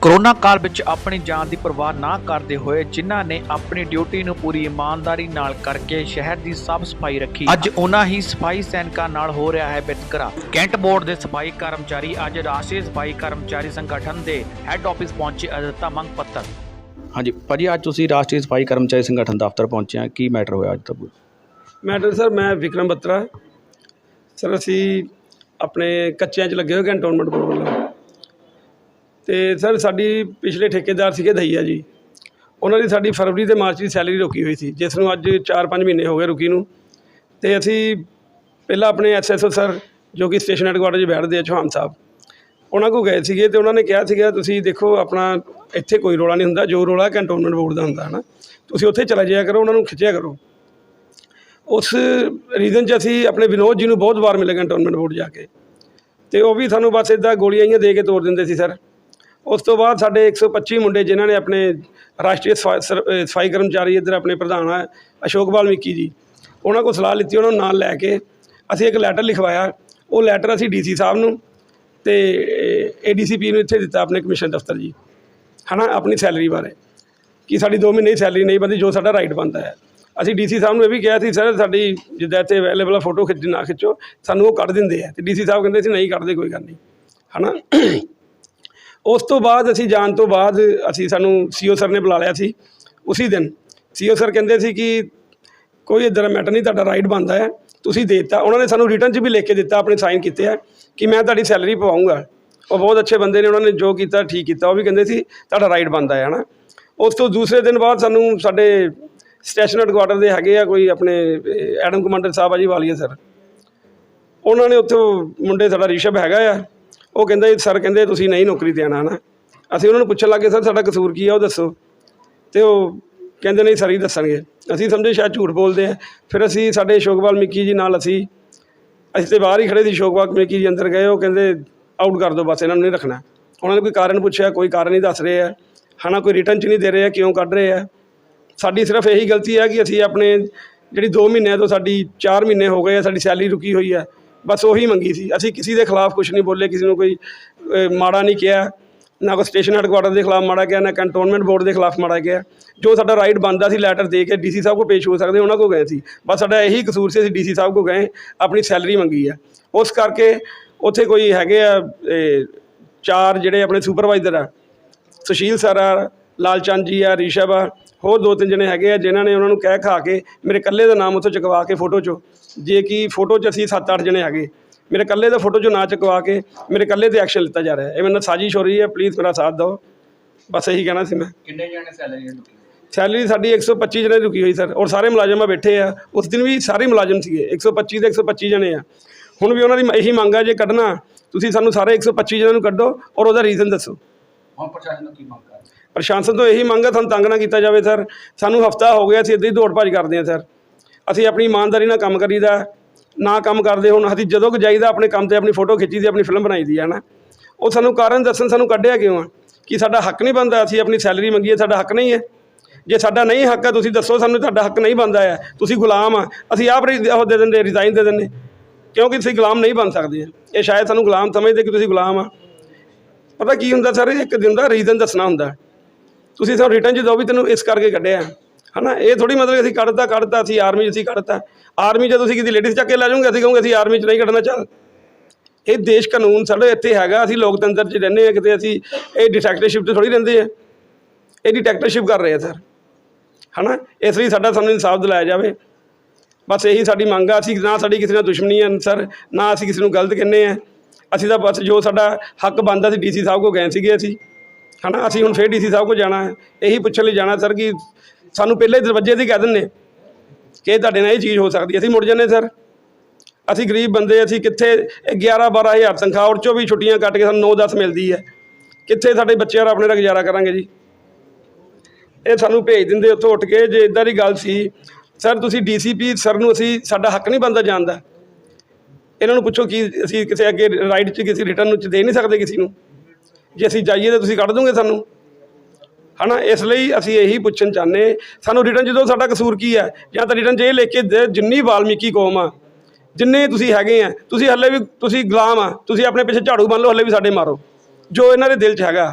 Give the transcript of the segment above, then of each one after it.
Corona काल विच अपनी जान की परवाह ना करते हुए जिन्हां ने अपनी ड्यूटी नूं पूरी ईमानदारी नाल करके शहर की साफ सफाई रखी। अज उन्हां ही सफाई सैनिकां नाल हो रहा है वितकरा। कैंट बोर्ड के सफाई कर्मचारी अज राष्ट्रीय सफाई कर्मचारी संगठन के हैड ऑफिस पहुंचे अदिता मंग पत्र। हाँ जी भाजी, अज तुसीं राष्ट्रीय सफाई कर्मचारी संगठन दफ्तर पहुंचे हैं, की मैटर होया अज तक? मैटर सर, मैं विक्रम बत्रा सर, असी अपने कच्चियां च लगे हुए कैंटोनमेंट बोर्ड वालों। तो सर साड़ी पिछले ठेकेदार सीगे दहिया जी, उन्होंने साड़ी फरवरी तो मार्च की सैलरी रोकी हुई थी, जिसनों अज 4-5 महीने हो गए रुकी नूं। तो असी पहला अपने SSO सर जो कि स्टेशन हैडकुआटर 'च बैठते हैं चौहान साहब, उन्होंने को गए थे। तो उन्होंने कहा सीगा तुसीं देखो अपना इत्थे कोई रौला नहीं हुंदा, जो रौला कैंटोनमेंट बोर्ड का हुंदा है ना, तुसीं उत्थे चला जाया करो, उन्होंने खिंचिया करो। उस रीजन 'च असी अपने विनोद जी को बहुत बार मिले कैंटोनमेंट बोर्ड जाके, तो वह भी सानू बस इदा गोलियां दे के तोड़ देंगे सी सर। उस तो बाद साढ़े 125 मुंडे जिन्होंने अपने राष्ट्रीय सफाई कर्मचारी इधर अपने प्रधान है अशोक वाल्मीकि जी, उन्होंने को सलाह लीती, उन्होंने नाल लैके असी एक लैटर लिखवाया। वो लैटर असी DC साहब नूं ते ADCP नूं इत्थे दिता अपने कमिश्नर दफ्तर जी, है ना, अपनी सैलरी बारे कि साड़ी 2 महीने की सैलरी नहीं बनती, जो साडा राइट बनता है। असी DC साहब ने भी कहा कि सर साड़ी जिद्दां इत्थे अवेलेबल फोटो खिंच ना खिंचो, सानू वो कढ़ दिंदे है। तो DC साहब कहते सी नहीं कढ़दे, कोई गल नहीं, है ना। उस तो बाद असी जान तो बाद असी सानू CO सर ने बुला लिया सी। उसी दिन CO सर कहते सी कि कोई इधर मैटर नहीं, तुहाडा राइट बनता है, तुसीं दे दिता। उन्होंने सानू रिटर्न 'च भी लिख के दिता, अपने साइन किए है कि मैं तुहाडी सैलरी पवाऊँगा। और बहुत अच्छे बंदे ने, उन्होंने जो किया ठीक किया, वो भी कहते सी तुहाडा राइट बनता है ना। उस तो दूसरे दिन बाद सानू साडे स्टेशन हैडकुआटर के हैगे आ कोई अपने एडम कमांडर साहब आ जी वालिया सर, उन्होंने उत्थों मुंडे साडा रिशभ हैगा आ, वो कहते सर कहते तुसीं नहीं नौकरी देना है ना। असीं उन्होंने पुछन लगे सर साडा कसूर की है, वो दसो। तो कहते नहीं सर ही दसणगे। असीं समझे शायद झूठ बोलते हैं। फिर असीं साडे अशोक वाल्मीकि जी नाल असीं तो बाहर ही खड़े थे, अशोक वाल्मीकि जी अंदर गए, वो कहते आउट कर दो, बस इन्होंने नहीं रखना। उन्होंने कोई कारण पूछा, कोई कारण नहीं दस रहे है, है ना, कोई रिटर्न च नहीं दे रहे हैं, क्यों कढ़ रहे हैं। साडी सिर्फ यही गलती है कि असीं अपने जिहड़ी 2 महीने तो साडी 4 महीने हो गए, साडी सैलरी रुकी हुई है, बस वही मंगी सी। असीं किसी के खिलाफ कुछ नहीं बोले, किसी को कोई माड़ा नहीं किया, ना कोई स्टेशन हैडकुआटर के खिलाफ माड़ा किया, ना कैंटोनमेंट बोर्ड के खिलाफ माड़ा किया। जो साडा राइट बनता सी लैटर दे के DC साहब को पेश हो सकते, उन्होंने को गए सी। बस साडा यही कसूर से DC साहब को गए, अपनी सैलरी मंगी है। उस करके उत्थे कोई हैगे आ 4 जिहड़े अपने सुपरवाइजर आ, सुशील सर आ, लालचंद जी आ, रिशभ आ, होर 2-3 जने हैगे आ, जिन्होंने उन्होंने कह खा के मेरे कल्ले का नाम उत्थों चकवा के फोटो चो, जे कि फोटो च असीं 7-8 जने हैगे, मेरे कल्ले का फोटो चो ना चकवा के मेरे कल्ले ते एक्शन लिता जा रहा है। ये मेरे साजिश हो रही है, प्लीज़ मेरा साथ दो, बस यही कहना सी मैं। सैलरी साडी 125 जने रुकी हुई सर, और सारे मुलाजम बैठे आ। उस दिन भी सारे मुलाजम थे, 125 के 125 जने आ। हुण भी उन्होंने यही मंग है, जे कढ़ना तुसीं सानू सारे 125 जने कढ़ो और उसका रीजन दसो। प्रशासन तो यही मंग है, सानू तंग ना किया जाए सर। सानू हफ्ता हो गया, असीं इदां ही दौड़ भज करते हैं सर। असीं अपनी ईमानदारी नाल काम करीदा, ना काम करते हुण असीं जदों कि जाईदा अपने काम ते अपनी फोटो खिच्ची दी, अपनी फिल्म बनाई दी है ना। वो सानू कारण दसन, सानू कढ़िया क्यों है कि साडा हक नहीं बनता, असीं अपनी सैलरी मंगी है, साडा हक नहीं है। जे साडा नहीं हक है तुसीं दसो, सानू तुहाडा हक नहीं बनता है, तुसीं गुलाम आ, असीं आप दे दिंदे, रिजाइन दे दिंदे, क्योंकि तुसीं गुलाम नहीं बन सकते। ये शायद सानू गुलाम समझते कि तुसीं गुलाम आ। पता की हुंदा सर, एक दिन का रीजन दसना हुंदा, तुसीं सानू रिटर्न च दो भी तैनूं इस करके कढ़िया, है ना। ये थोड़ी मतलब असीं कढ़ता असीं आर्मी असीं कढ़ता। आर्मी च तुसीं किसी लेडीज़ चक के लै जाओगे, असीं कहोगे असीं आर्मी च नहीं कढ़ना, चल। ये देश कानून साढ़े इत्थे हैगा, असीं लोकतंत्र च रहिंदे, किते असीं ये डिटेक्टरशिप च थोड़ी रहिंदे आ। ये डिटेक्टरशिप कर रहे हैं सर, है ना। इसलिए साडा सानूं इंसाफ दिलाया जाए, बस यही साडी मंग आ। असीं ना साडी किसी नाल दुश्मनी है सर, ना असीं किसी नूं गलत कहने हैं। असीं तां बस जो साडा हक बनता सी DC साहब को गए सीगे असीं, है ना। असीं हुण फिर DC साहब को जाना है, यही पुछण लई जाना सर कि सानू पहले दरवाजे ते कह दिंदे कि तुहाडे नाल ये चीज़ हो सकती, असीं मुड़ जाने सर। असीं गरीब बंदे, असीं कित्थे 11-12 हज़ार तनख्वाह, और चो भी छुट्टियां कट के सानू 9-10 मिलती है, कित्थे साडे बच्चे और अपने दा गुजारा करांगे जी। ये सानू भेज दिंदे उत्थों उठ के। जे इदां दी गल सी सर, तुसीं DCP सर नूं असीं साडा हक नहीं बनता जान दा, इन्हां नूं पुछो कि असीं किसी अगे राइट च किसी रिटर्न च दे नहीं सकते किसी नूं। जे असीं जाइए तो तुसीं कढ़ दोगे सानू, है ना। इसलिए असीं यही पुछण चाहते, सानू रिटर्न जो साडा कसूर की है, या तो रिटर्न 'च ये लिख के दे, जिन्नी वाल्मीकि कौम आ, जिन्ने तुसीं हैगे आ, तुसीं हले भी तुसीं गुलाम आ, तुसीं अपने पिछे झाड़ू बन लो, हले भी साडे मारो, जो इन्हां दे दिल 'च हैगा।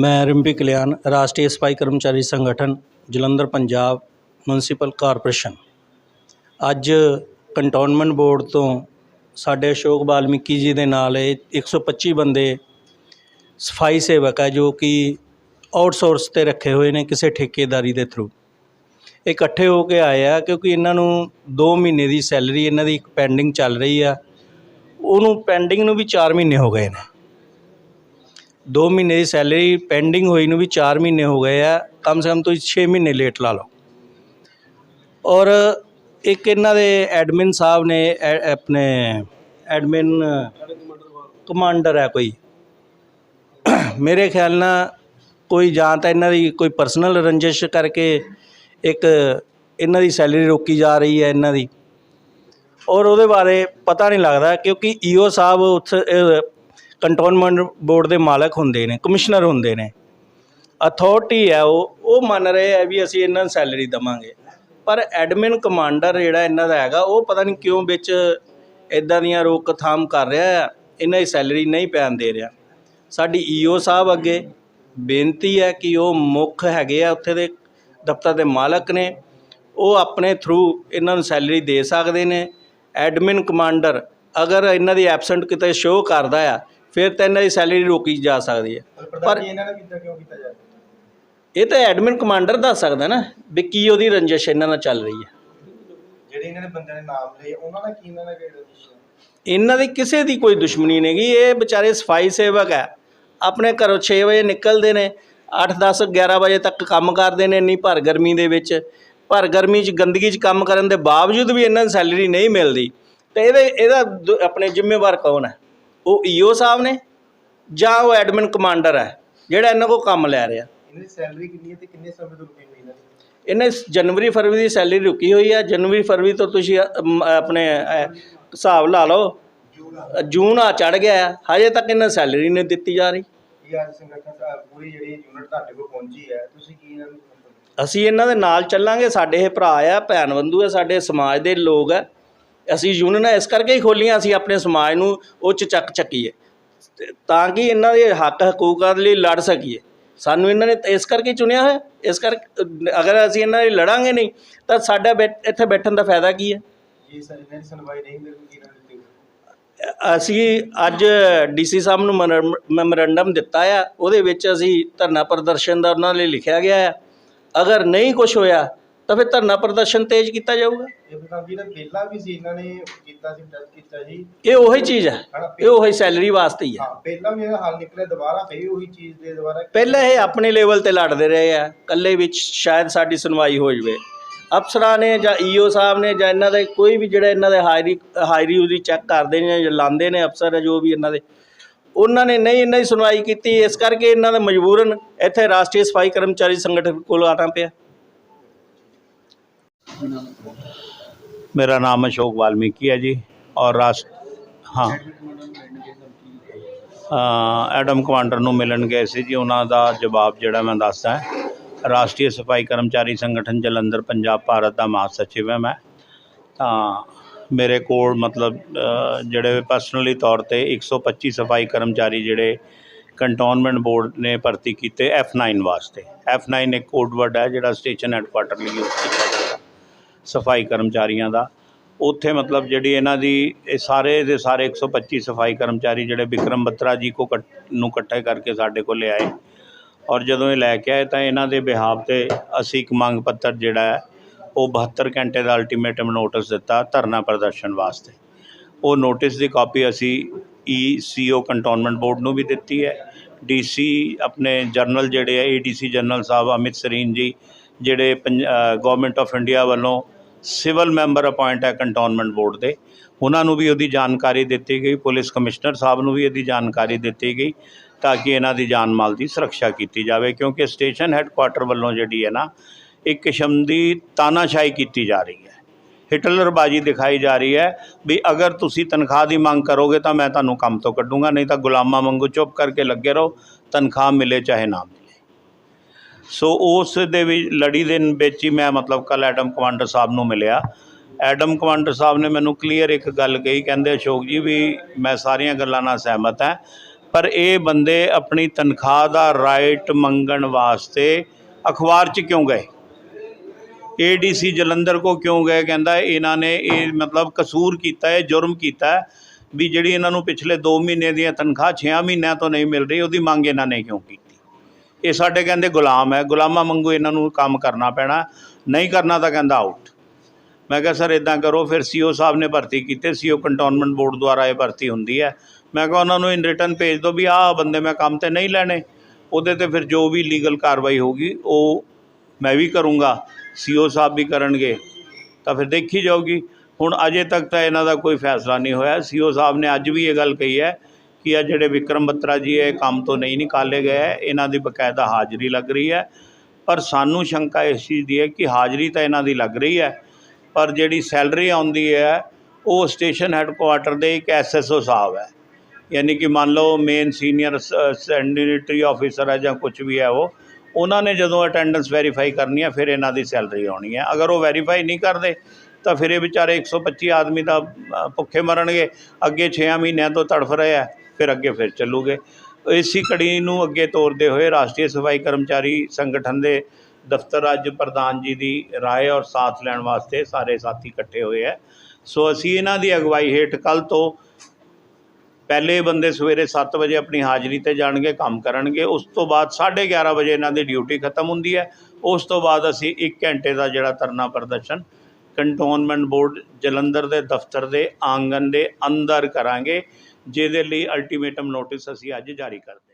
मैं रिम्पी कल्याण राष्ट्रीय सफाई कर्मचारी संगठन जलंधर पंजाब म्यूनसिपल कारपोरेशन। ਅੱਜ ਕੰਟੋਨਮੈਂਟ ਬੋਰਡ ਤੋਂ ਸਾਡੇ ਅਸ਼ੋਕ ਵਾਲਮੀਕੀ ਜੀ ਦੇ ਨਾਲ ਇਹ 125 ਬੰਦੇ ਸਫਾਈ ਸੇਵਕ ਹੈ ਜੋ ਕਿ ਆਊਟਸੋਰਸ ਤੇ ਰੱਖੇ ਹੋਏ ਨੇ ਕਿਸੇ ਠੇਕੇਦਾਰੀ ਦੇ ਥਰੂ। ਇਹ ਇਕੱਠੇ ਹੋ ਕੇ ਆਏ ਆ ਕਿਉਂਕਿ ਇਹਨਾਂ ਨੂੰ 2 ਮਹੀਨੇ ਦੀ ਸੈਲਰੀ ਇਹਨਾਂ ਦੀ ਪੈਂਡਿੰਗ ਚੱਲ ਰਹੀ ਆ। ਉਹਨੂੰ ਪੈਂਡਿੰਗ ਨੂੰ ਵੀ 4 ਮਹੀਨੇ ਹੋ ਗਏ ਨੇ। 2 ਮਹੀਨੇ ਦੀ ਸੈਲਰੀ ਪੈਂਡਿੰਗ ਹੋਈ ਨੂੰ ਵੀ 4 ਮਹੀਨੇ ਹੋ ਗਏ ਆ। ਕਮ ਸੇ ਕਮ ਤੁਸੀਂ 6 ਮਹੀਨੇ ਲੇਟ ਲਾ ਲਓ। ਔਰ ਇੱਕ ਇਹਨਾਂ ਦੇ ਐਡਮਿਨ ਸਾਹਿਬ ਨੇ ਆਪਣੇ ਐਡਮਿਨ ਕਮਾਂਡਰ ਹੈ ਕੋਈ, ਮੇਰੇ ਖਿਆਲ ਨਾਲ ਕੋਈ ਜਾਂ ਤਾਂ ਇਹਨਾਂ ਦੀ ਕੋਈ ਪਰਸਨਲ ਰੰਜਿਸ਼ ਕਰਕੇ ਇੱਕ ਇਹਨਾਂ ਦੀ ਸੈਲਰੀ ਰੋਕੀ ਜਾ ਰਹੀ ਹੈ ਇਹਨਾਂ ਦੀ, ਔਰ ਉਹਦੇ ਬਾਰੇ ਪਤਾ ਨਹੀਂ ਲੱਗਦਾ ਕਿਉਂਕਿ ਈਓ ਸਾਹਿਬ ਉੱਥੇ ਕੰਟੋਨਮੈਂਟ ਬੋਰਡ ਦੇ ਮਾਲਕ ਹੁੰਦੇ ਨੇ, ਕਮਿਸ਼ਨਰ ਹੁੰਦੇ ਨੇ, ਅਥਾਰਟੀ ਹੈ ਉਹ ਮੰਨ ਰਹੇ ਹੈ ਵੀ ਅਸੀਂ ਇਹਨਾਂ ਨੂੰ ਸੈਲਰੀ ਦੇਵਾਂਗੇ। ਪਰ ਐਡਮਿਨ ਕਮਾਂਡਰ ਜਿਹੜਾ ਇਹਨਾਂ ਦਾ ਹੈਗਾ ਉਹ ਪਤਾ ਨਹੀਂ ਕਿਉਂ ਵਿੱਚ ਇੱਦਾਂ ਦੀਆਂ ਰੋਕਥਾਮ ਕਰ ਰਿਹਾ ਹੈ, ਇਹਨਾਂ ਦੀ ਸੈਲਰੀ ਨਹੀਂ ਪੈਣ ਦੇ ਰਿਹਾ। ਸਾਡੀ ਈਓ ਸਾਹਿਬ ਅੱਗੇ ਬੇਨਤੀ ਹੈ ਕਿ ਉਹ ਮੁੱਖ ਹੈਗੇ ਆ ਉੱਥੇ ਦੇ ਦਫ਼ਤਰ ਦੇ ਮਾਲਕ ਨੇ, ਉਹ ਆਪਣੇ ਥਰੂ ਇਹਨਾਂ ਨੂੰ ਸੈਲਰੀ ਦੇ ਸਕਦੇ ਨੇ। ਐਡਮਿਨ ਕਮਾਂਡਰ ਅਗਰ ਇਹਨਾਂ ਦੀ ਐਬਸੈਂਟ ਕਿਤੇ ਸ਼ੋਅ ਕਰਦਾ ਆ ਫਿਰ ਤਾਂ ਇਹਨਾਂ ਦੀ ਸੈਲਰੀ ਰੋਕੀ ਜਾ ਸਕਦੀ ਹੈ। ਪਰ ਇਹਨਾਂ ਨੇ ਕਿੱਦਾਂ ਕਿਉਂ ਕੀਤਾ ਜਾਵੇ ਇਹ ਤਾਂ ਐਡਮਿਨ ਕਮਾਂਡਰ ਦੱਸ ਸਕਦਾ ਨਾ ਵੀ ਕੀ ਉਹਦੀ ਰੰਜਿਸ਼ ਇਹਨਾਂ ਨਾਲ ਚੱਲ ਰਹੀ ਹੈ। ਜਿਹੜੇ ਇਹਨਾਂ ਨੇ ਬੰਦਿਆਂ ਦੇ ਨਾਮ ਲਏ ਉਹਨਾਂ ਦਾ ਕੀ ਇਹਨਾਂ ਦਾ ਰੰਜਿਸ਼ ਹੈ? ਇਹਨਾਂ ਦੀ ਕਿਸੇ ਦੀ ਕੋਈ ਦੁਸ਼ਮਣੀ ਨਹੀਂ ਗੀ। ਇਹ ਵਿਚਾਰੇ ਸਫਾਈ ਸੇਵਕ ਹੈ, ਆਪਣੇ ਘਰੋਂ 6 ਵਜੇ ਨਿਕਲਦੇ ਨੇ, 8 10 11 ਵਜੇ ਤੱਕ ਕੰਮ ਕਰਦੇ ਨੇ ਇੰਨੀ ਭਰ ਗਰਮੀ ਦੇ ਵਿੱਚ। ਭਰ ਗਰਮੀ 'ਚ ਗੰਦਗੀ 'ਚ ਕੰਮ ਕਰਨ ਦੇ ਬਾਵਜੂਦ ਵੀ ਇਹਨਾਂ ਨੂੰ ਸੈਲਰੀ ਨਹੀਂ ਮਿਲਦੀ। ਅਤੇ ਇਹਦਾ ਆਪਣੇ ਜ਼ਿੰਮੇਵਾਰ ਕੌਣ ਹੈ? ਉਹ ਈਓ ਸਾਹਿਬ ਨੇ ਜਾਂ ਉਹ ਐਡਮਿਨ ਕਮਾਂਡਰ ਹੈ ਜਿਹੜਾ ਇਹਨਾਂ ਕੋਲ ਕੰਮ ਲੈ ਰਿਹਾ। ਇਹਨਾਂ ਦੀ ਸੈਲਰੀ ਕਿੰਨੀ ਹੈ ਤੇ ਕਿੰਨੇ ਸਮੇਂ ਤੋਂ ਰੁਕੀ ਹੋਈ ਇਹਨਾਂ ਦੀ? ਇਹਨੇ ਜਨਵਰੀ ਫਰਵਰੀ ਦੀ ਸੈਲਰੀ ਰੁਕੀ ਹੋਈ ਹੈ। ਜਨਵਰੀ ਫਰਵਰੀ ਤੋਂ ਤੁਸੀਂ ਆਪਣੇ ਹਿਸਾਬ ਲਾ ਲਓ, ਜੂਨ ਆ ਚੜ੍ਹ ਗਿਆ, ਹਜੇ ਤੱਕ ਇਹਨਾਂ ਸੈਲਰੀ ਨਹੀਂ ਦਿੱਤੀ ਜਾ ਰਹੀ। ਇਹ ਅੱਜ ਸੰਗਠਨ ਪੂਰੀ ਜਿਹੜੀ ਯੂਨਿਟ ਤੁਹਾਡੇ ਕੋਲ ਪਹੁੰਚੀ ਹੈ, ਤੁਸੀਂ ਕੀ ਇਹਨਾਂ ਨੂੰ? ਅਸੀਂ ਇਹਨਾਂ ਦੇ ਨਾਲ ਚੱਲਾਂਗੇ। ਸਾਡੇ ਇਹ ਭਰਾ ਆ, ਭੈਣ ਬੰਧੂ ਹੈ, ਸਾਡੇ ਸਮਾਜ ਦੇ ਲੋਕ ਹੈ। ਅਸੀਂ ਯੂਨੀਅਨ ਇਸ ਕਰਕੇ ਹੀ ਖੋਲ੍ਹੀਆਂ, ਅਸੀਂ ਆਪਣੇ ਸਮਾਜ ਨੂੰ ਉੱਚ ਚੱਕ ਚੱਕੀਏ ਤਾਂ ਕਿ ਇਹਨਾਂ ਦੇ ਹੱਕ ਹਕੂਕਾਂ ਲਈ ਲੜ ਸਕੀਏ। ਸਾਨੂੰ ਇਹਨਾਂ ਨੇ ਇਸ ਕਰਕੇ ਚੁਣਿਆ ਹੋਇਆ। ਇਸ ਕਰਕੇ ਅਗਰ ਅਸੀਂ ਇਹਨਾਂ ਲਈ ਲੜਾਂਗੇ ਨਹੀਂ ਤਾਂ ਸਾਡਾ ਇੱਥੇ ਬੈਠਣ ਦਾ ਫਾਇਦਾ ਕੀ ਹੈ? ਜੀ ਸਰ, ਇਹਨਾਂ ਦੀ ਸੁਣਵਾਈ ਨਹੀਂ ਮਿਲੂਗੀ ਇਹਨਾਂ ਦੀ। ਅਸੀਂ ਅੱਜ ਡੀਸੀ ਸਾਹਿਬ ਨੂੰ ਮੈਮੋਰੰਡਮ ਦਿੱਤਾ ਆ, ਉਹਦੇ ਵਿੱਚ ਅਸੀਂ ਧਰਨਾ ਪ੍ਰਦਰਸ਼ਨ ਦਾ ਉਹਨਾਂ ਲਈ ਲਿਖਿਆ ਗਿਆ ਆ। ਅਗਰ ਨਹੀਂ ਕੁਛ ਹੋਇਆ ਤਾਂ ਫਿਰ ਧਰਨਾ ਪ੍ਰਦਰਸ਼ਨ ਤੇਜ਼ ਕੀਤਾ ਜਾਊਗਾ। ਇਹ ਬਤਾ ਜਿਹੜਾ ਪਹਿਲਾਂ ਵੀ ਸੀ ਇਹਨਾਂ ਨੇ ਕੀਤਾ ਸੀ, ਟੈਸਟ ਕੀਤਾ ਜੀ, ਇਹ ਉਹੀ ਚੀਜ਼ ਹੈ, ਇਹ ਉਹੀ ਸੈਲਰੀ ਵਾਸਤੇ ਹੀ ਹੈ। ਹਾਂ, ਪਹਿਲਾਂ ਵੀ ਇਹਦਾ ਹੱਲ ਨਿਕਲਿਆ, ਦੁਬਾਰਾ ਫੇਰ ਉਹੀ ਚੀਜ਼ ਦੇ ਦੁਬਾਰਾ। ਪਹਿਲਾਂ ਇਹ ਆਪਣੇ ਲੈਵਲ ਤੇ ਲੜਦੇ ਰਹੇ ਆ, ਇਕੱਲੇ ਵਿੱਚ ਸ਼ਾਇਦ ਸਾਡੀ ਸੁਣਵਾਈ ਹੋ ਜਾਵੇ। ਅਫਸਰਾਂ ਨੇ ਜਾਂ ਈਓ ਸਾਹਿਬ ਨੇ ਜਾਂ ਇਹਨਾਂ ਦੇ ਕੋਈ ਵੀ ਜਿਹੜਾ ਇਹਨਾਂ ਦੇ ਹਾਇਰੀ ਉਹਦੀ ਚੈੱਕ ਕਰਦੇ ਨੇ ਜਾਂ ਲਾਉਂਦੇ ਨੇ ਅਫਸਰ ਜੋ ਵੀ ਇਹਨਾਂ ਦੇ, ਉਹਨਾਂ ਨੇ ਨਹੀਂ ਇਹਨਾਂ ਦੀ ਸੁਣਵਾਈ ਕੀਤੀ। ਇਸ ਕਰਕੇ ਇਹਨਾਂ ਦਾ ਮਜਬੂਰਨ ਇੱਥੇ ਰਾਸ਼ਟਰੀ ਸਫਾਈ ਕਰਮਚਾਰੀ ਸੰਗਠਨ ਕੋਲ ਆਉਣਾ ਪਿਆ। मेरा नाम अशोक वाल्मीकि है जी और हाँ एडम कमांडर ਨੂੰ ਮਿਲਣ ਗਏ ਸੀ ਜੀ। ਉਹਨਾਂ ਦਾ ਜਵਾਬ ਜਿਹੜਾ ਮੈਂ ਦੱਸਦਾ ਹੈ। ਰਾਸ਼ਟਰੀ ਸਫਾਈ ਕਰਮਚਾਰੀ ਸੰਗਠਨ ਜਲੰਧਰ ਪੰਜਾਬ ਭਾਰਤ ਦਾ ਮਹਾਸਚਿਵ ਹੈ ਮੈਂ। ਤਾਂ ਮੇਰੇ ਕੋਲ ਮਤਲਬ ਜਿਹੜੇ ਪਰਸਨਲੀ ਤੌਰ ਤੇ 125 ਸਫਾਈ ਕਰਮਚਾਰੀ ਜਿਹੜੇ ਕੰਟੋਨਮੈਂਟ ਬੋਰਡ ਨੇ ਭਰਤੀ ਕੀਤੇ F9 ਵਾਸਤੇ। F9 ਇੱਕ ਕੋਡ ਵਰਡ ਹੈ ਜਿਹੜਾ ਸਟੇਸ਼ਨ ਹੈਡਕੁਆਟਰ ਲਈ ਯੂਜ਼ ਕੀਤਾ ਜਾਂਦਾ ਸਫਾਈ ਕਰਮਚਾਰੀਆਂ ਦਾ। ਉੱਥੇ ਮਤਲਬ ਜਿਹੜੀ ਇਹਨਾਂ ਦੀ ਇਹ ਸਾਰੇ ਦੇ ਸਾਰੇ 125 ਸਫਾਈ ਕਰਮਚਾਰੀ ਜਿਹੜੇ ਵਿਕਰਮ ਬੱਤਰਾ ਜੀ ਨੂੰ ਇਕੱਠੇ ਕਰਕੇ ਸਾਡੇ ਕੋਲ ਲਿਆਏ, ਔਰ ਜਦੋਂ ਇਹ ਲੈ ਕੇ ਆਏ ਤਾਂ ਇਹਨਾਂ ਦੇ ਬਿਹਾਫ 'ਤੇ ਅਸੀਂ ਇੱਕ ਮੰਗ ਪੱਤਰ ਜਿਹੜਾ ਹੈ ਉਹ 72 ਘੰਟੇ ਦਾ ਅਲਟੀਮੇਟਮ ਨੋਟਿਸ ਦਿੱਤਾ ਧਰਨਾ ਪ੍ਰਦਰਸ਼ਨ ਵਾਸਤੇ। ਉਹ ਨੋਟਿਸ ਦੀ ਕਾਪੀ ਅਸੀਂ ECO ਕੰਟੋਨਮੈਂਟ ਬੋਰਡ ਨੂੰ ਵੀ ਦਿੱਤੀ ਹੈ। DC ਆਪਣੇ ਜਨਰਲ ਜਿਹੜੇ ਹੈ ADC ਜਨਰਲ ਸਾਹਿਬ ਅਮਿਤ ਸਰੀਨ ਜੀ ਜਿਹੜੇ ਗੌਰਮੈਂਟ ਆਫ ਇੰਡੀਆ ਵੱਲੋਂ ਸਿਵਲ ਮੈਂਬਰ ਅਪੁਆਇੰਟ ਹੈ ਕੰਟੋਨਮੈਂਟ ਬੋਰਡ ਦੇ, ਉਹਨਾਂ ਨੂੰ ਵੀ ਉਹਦੀ ਜਾਣਕਾਰੀ ਦਿੱਤੀ ਗਈ। ਪੁਲਿਸ ਕਮਿਸ਼ਨਰ ਸਾਹਿਬ ਨੂੰ ਵੀ ਇਹਦੀ ਜਾਣਕਾਰੀ ਦਿੱਤੀ ਗਈ ਤਾਂ ਕਿ ਇਹਨਾਂ ਦੀ ਜਾਨ ਮਾਲ ਦੀ ਸੁਰੱਖਿਆ ਕੀਤੀ ਜਾਵੇ। ਕਿਉਂਕਿ ਸਟੇਸ਼ਨ ਹੈਡਕੁਆਟਰ ਵੱਲੋਂ ਜਿਹੜੀ ਹੈ ਨਾ ਇੱਕ ਕਿਸਮ ਦੀ ਤਾਨਾਸ਼ਾਹੀ ਕੀਤੀ ਜਾ ਰਹੀ ਹੈ, ਹਿਟਲਰਬਾਜੀ ਦਿਖਾਈ ਜਾ ਰਹੀ ਹੈ ਵੀ ਅਗਰ ਤੁਸੀਂ ਤਨਖਾਹ ਦੀ ਮੰਗ ਕਰੋਗੇ ਤਾਂ ਮੈਂ ਤੁਹਾਨੂੰ ਕੰਮ ਤੋਂ ਕੱਢੂੰਗਾ, ਨਹੀਂ ਤਾਂ ਗੁਲਾਮਾਂ ਵਾਂਗੂ ਚੁੱਪ ਕਰਕੇ ਲੱਗੇ ਰਹੋ, ਤਨਖਾਹ ਮਿਲੇ ਚਾਹੇ ਨਾ ਮਿਲੇ। ਸੋ ਉਸ ਦੇ ਵੀ ਲੜੀ ਦੇ ਵਿੱਚ ਹੀ ਮੈਂ ਮਤਲਬ ਕੱਲ੍ਹ ਐਡਮ ਕਮਾਂਡਰ ਸਾਹਿਬ ਨੂੰ ਮਿਲਿਆ। ਐਡਮ ਕਮਾਂਡਰ ਸਾਹਿਬ ਨੇ ਮੈਨੂੰ ਕਲੀਅਰ ਇੱਕ ਗੱਲ ਕਹੀ, ਕਹਿੰਦੇ ਅਸ਼ੋਕ ਜੀ ਵੀ ਮੈਂ ਸਾਰੀਆਂ ਗੱਲਾਂ ਨਾਲ ਸਹਿਮਤ ਹਾਂ, पर ये बंदे अपनी तनख्वाह का राइट मंगण वास्ते अखबार च क्यों गए, ADC जलंधर को क्यों गए? कहता इन्हों ने ये मतलब कसूर किया है, जुर्म किया है भी जी इन्हों पिछले 2 महीने दी तनख्वाह 6 महीनों तो नहीं मिल रही, उसकी मंग इन्होंने क्यों की? ये साडे कहते गुलाम है, गुलामां वांगू इन्हों काम करना पैना, नहीं करना तो कहता आउट। मैं कहा सर इदा करो, फिर CO साहब ने भर्ती की, CO कंटोनमेंट बोर्ड द्वारा ये भर्ती होंगी है। मैं कहा उन्होंने इन रिटर्न भेज दो भी आह बंदे मैं काम तो नहीं लैने, उहदे ते फिर जो भी लीगल कार्रवाई होगी वो मैं भी करूँगा, CO साहब भी करनगे, तो फिर देखी जाऊगी। हुण अजे तक तो इन्हों का कोई फैसला नहीं होया। CO साहब ने अज भी ये गल कही है कि आ जिहड़े विक्रम बत्रा जी है काम तो नहीं निकाले गए है, इन्हों की बकायदा हाज़री लग रही है। पर सानू शंका इस चीज़ की है कि हाज़री तो इन्हों की लग रही है, पर जिहड़ी सैलरी आउंदी है वो स्टेशन हैडकुआटर दे एक SSO साहब है, यानी कि मान लो मेन सीनियर सैनिटरी ऑफिसर है या कुछ भी है, वो उन्होंने जदों अटेंडेंस वेरीफाई करनी है फिर इन्हों की सैलरी आनी है। अगर वो वेरीफाई नहीं करते तो फिर ये बेचारे 125 आदमी तो भुखे मरनगे, अगे 6 महीनों तो तड़फ रहे हैं, फिर अगे फिर चलूगे। इसी कड़ी नूं अगे तोरते हुए राष्ट्रीय सफाई कर्मचारी संगठन के दफ्तर अज प्रधान जी की राय और साथ लैण वास्ते सारे साथी इकट्ठे हुए है। सो असी इन्हां दी अगवाई हेठ कल तो पहले बंदे सवेरे 7 बजे अपनी हाज़री ते जाणगे, काम करनगे, उस तो बाद 11:30 बजे इन्हां दी ड्यूटी खत्म हुंदी है। उस तो बाद असी 1 घंटे का जिहड़ा धरना प्रदर्शन कंटोनमेंट बोर्ड जलंधर के दफ्तर के आंगन के अंदर करांगे, जिहदे लई अल्टीमेटम नोटिस असी अज जारी करते।